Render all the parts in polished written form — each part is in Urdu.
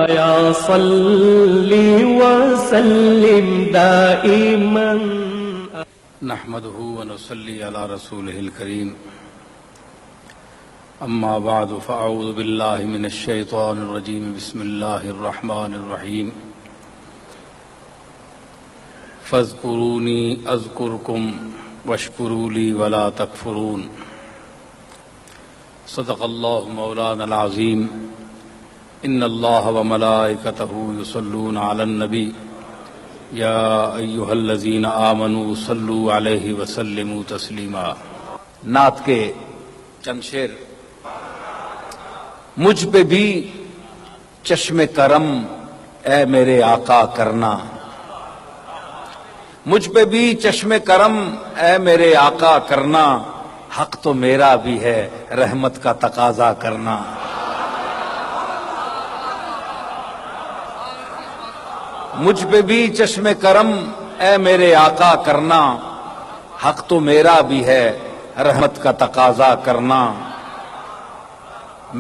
مولایا صلی وسلم دائما نحمده ونصلي على رسوله الكريم اما بعد فاعوذ بالله من الشيطان الرجيم بسم الله الرحمن الرحيم فاذكروني اذكركم واشكروا لي ولا تكفرون صدق الله مولانا العظيم ان الله وملائكته يصلون على النبي یا ایھا الذین آمنوا صلوا علیہ وسلموا تسلیما۔ نعت کے چند شعر۔ مجھ پہ بھی چشم کرم اے میرے آقا کرنا، مجھ پہ بھی چشم کرم اے میرے آقا کرنا، حق تو میرا بھی ہے رحمت کا تقاضا کرنا۔ مجھ پہ بھی چشم کرم اے میرے آقا کرنا، حق تو میرا بھی ہے رحمت کا تقاضا کرنا۔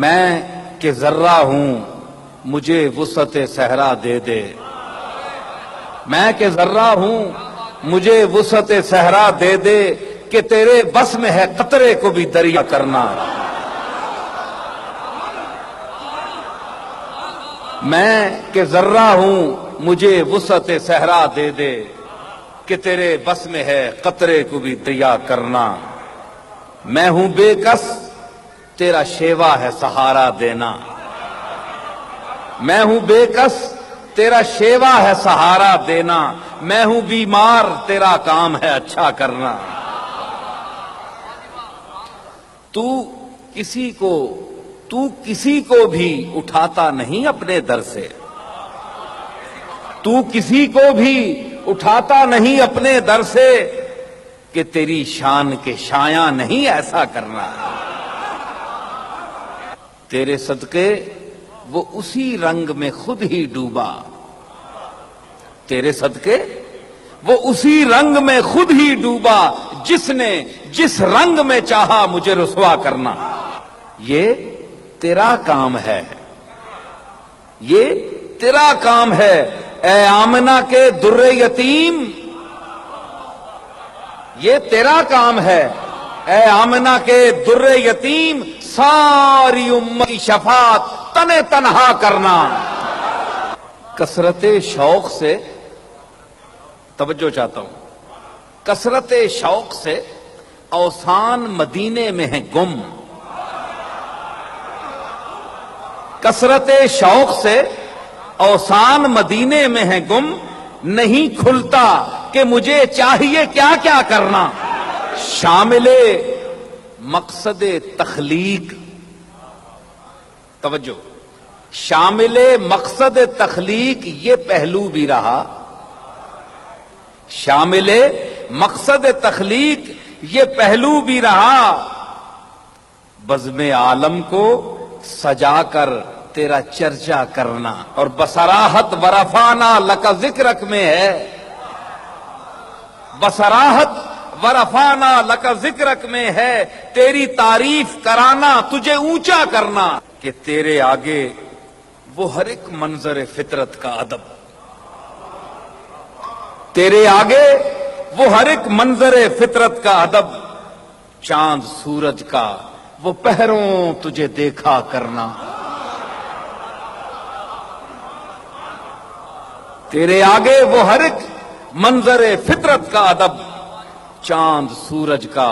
میں کہ ذرہ ہوں مجھے وسعت صحرا دے دے، میں کہ ذرہ ہوں مجھے وسعت صحرا دے دے، کہ تیرے بس میں ہے قطرے کو بھی دریا کرنا۔ میں کہ ذرہ ہوں مجھے وسعت صحرا دے دے، کہ تیرے بس میں ہے قطرے کو بھی دریا کرنا۔ میں ہوں بے کس تیرا شیوا ہے سہارا دینا، میں ہوں بے کس تیرا شیوا ہے سہارا دینا، میں ہوں بیمار تیرا کام ہے اچھا کرنا۔ تو کسی کو بھی اٹھاتا نہیں اپنے در سے، تو کسی کو بھی اٹھاتا نہیں اپنے در سے، کہ تیری شان کے شایاں نہیں ایسا کرنا۔ تیرے صدقے وہ اسی رنگ میں خود ہی ڈوبا، تیرے صدقے وہ اسی رنگ میں خود ہی ڈوبا، جس نے جس رنگ میں چاہا مجھے رسوا کرنا۔ یہ تیرا کام ہے، یہ تیرا کام ہے اے آمنہ کے در یتیم، یہ تیرا کام ہے اے آمنہ کے در یتیم، ساری امت کی شفاعت تنے تنہا کرنا۔ کثرت شوق سے، توجہ چاہتا ہوں، کثرت شوق سے اوثان مدینے میں ہیں گم، کثرت شوق سے اوثان مدینے میں ہے گم، نہیں کھلتا کہ مجھے چاہیے کیا کیا کرنا۔ شامل مقصد تخلیق، توجہ، شامل مقصد تخلیق یہ پہلو بھی رہا، شامل مقصد تخلیق یہ پہلو بھی رہا، بزم عالم کو سجا کر تیرا چرچا کرنا، اور بصراحت ورفعنا لک ذکرک میں ہے، بصراحت ورفعنا لک ذکرک میں ہے، تیری تعریف کرانا تجھے اونچا کرنا، کہ تیرے آگے وہ ہر ایک منظر فطرت کا ادب، تیرے آگے وہ ہر ایک منظر فطرت کا ادب، چاند سورج کا وہ پہروں تجھے دیکھا کرنا۔ تیرے آگے وہ ہر ایک منظر فطرت کا ادب، چاند سورج کا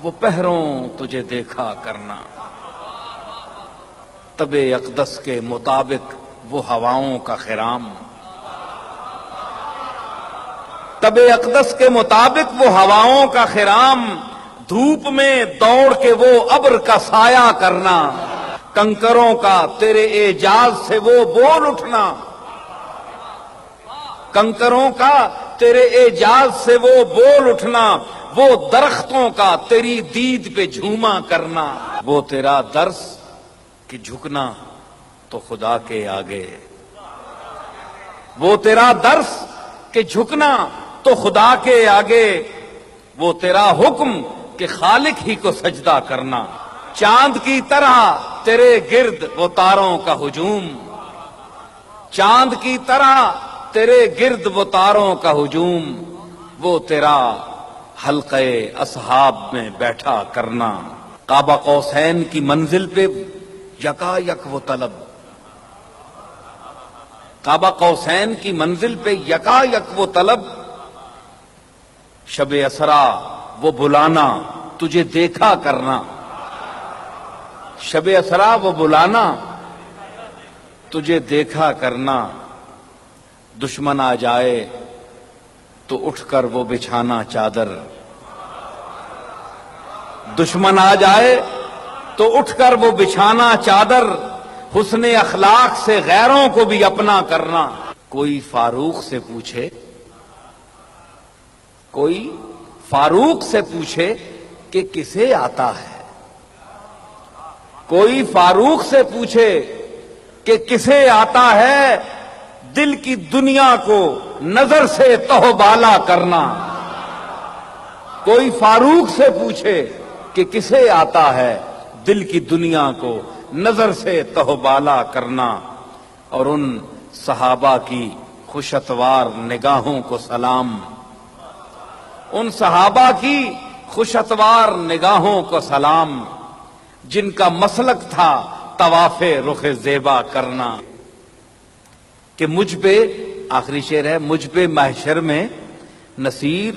وہ پہروں تجھے دیکھا کرنا۔ طب اقدس کے مطابق وہ ہواؤں کا خرام، طب اقدس کے مطابق وہ ہواؤں کا خرام، دھوپ میں دوڑ کے وہ ابر کا سایہ کرنا، کنکروں کا تیرے اعجاز سے وہ بول اٹھنا، کنکروں کا تیرے اعجاز سے وہ بول اٹھنا، وہ درختوں کا تیری دید پہ جھوما کرنا، وہ تیرا درس کہ جھکنا تو خدا کے آگے، وہ تیرا درس کہ جھکنا تو خدا کے آگے، وہ تیرا حکم کہ خالق ہی کو سجدہ کرنا، چاند کی طرح تیرے گرد وہ تاروں کا ہجوم، چاند کی طرح تیرے گرد وہ تاروں کا ہجوم، وہ تیرا حلقے اصحاب میں بیٹھا کرنا، قاب قوسین کی منزل پہ یکا یک وہ طلب، قاب قوسین کی منزل پہ یکا یک وہ طلب، شب اسرا وہ بلانا تجھے دیکھا کرنا، شب اسرا وہ بلانا تجھے دیکھا کرنا، دشمن آ جائے تو اٹھ کر وہ بچھانا چادر، دشمن آ جائے تو اٹھ کر وہ بچھانا چادر، حسن اخلاق سے غیروں کو بھی اپنا کرنا۔ کوئی فاروق سے پوچھے، کوئی فاروق سے پوچھے کہ کسے آتا ہے، کوئی فاروق سے پوچھے کہ کسے آتا ہے دل کی دنیا کو نظر سے تہوبالا کرنا، کوئی فاروق سے پوچھے کہ کسے آتا ہے دل کی دنیا کو نظر سے تہوبالا کرنا، اور ان صحابہ کی خوش اتوار نگاہوں کو سلام، ان صحابہ کی خوش اتوار نگاہوں کو سلام، جن کا مسلک تھا طواف رخ زیبا کرنا، کہ مجھ پہ، آخری شعر ہے، مجھ پہ محشر میں نصیر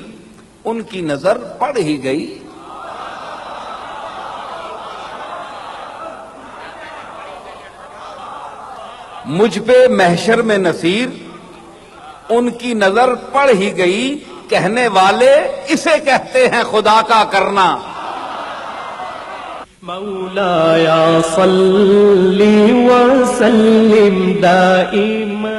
ان کی نظر پڑ ہی گئی، مجھ پہ محشر میں نصیر ان کی نظر پڑ ہی گئی، کہنے والے اسے کہتے ہیں خدا کا کرنا۔ مولایا صلی وسلم دائما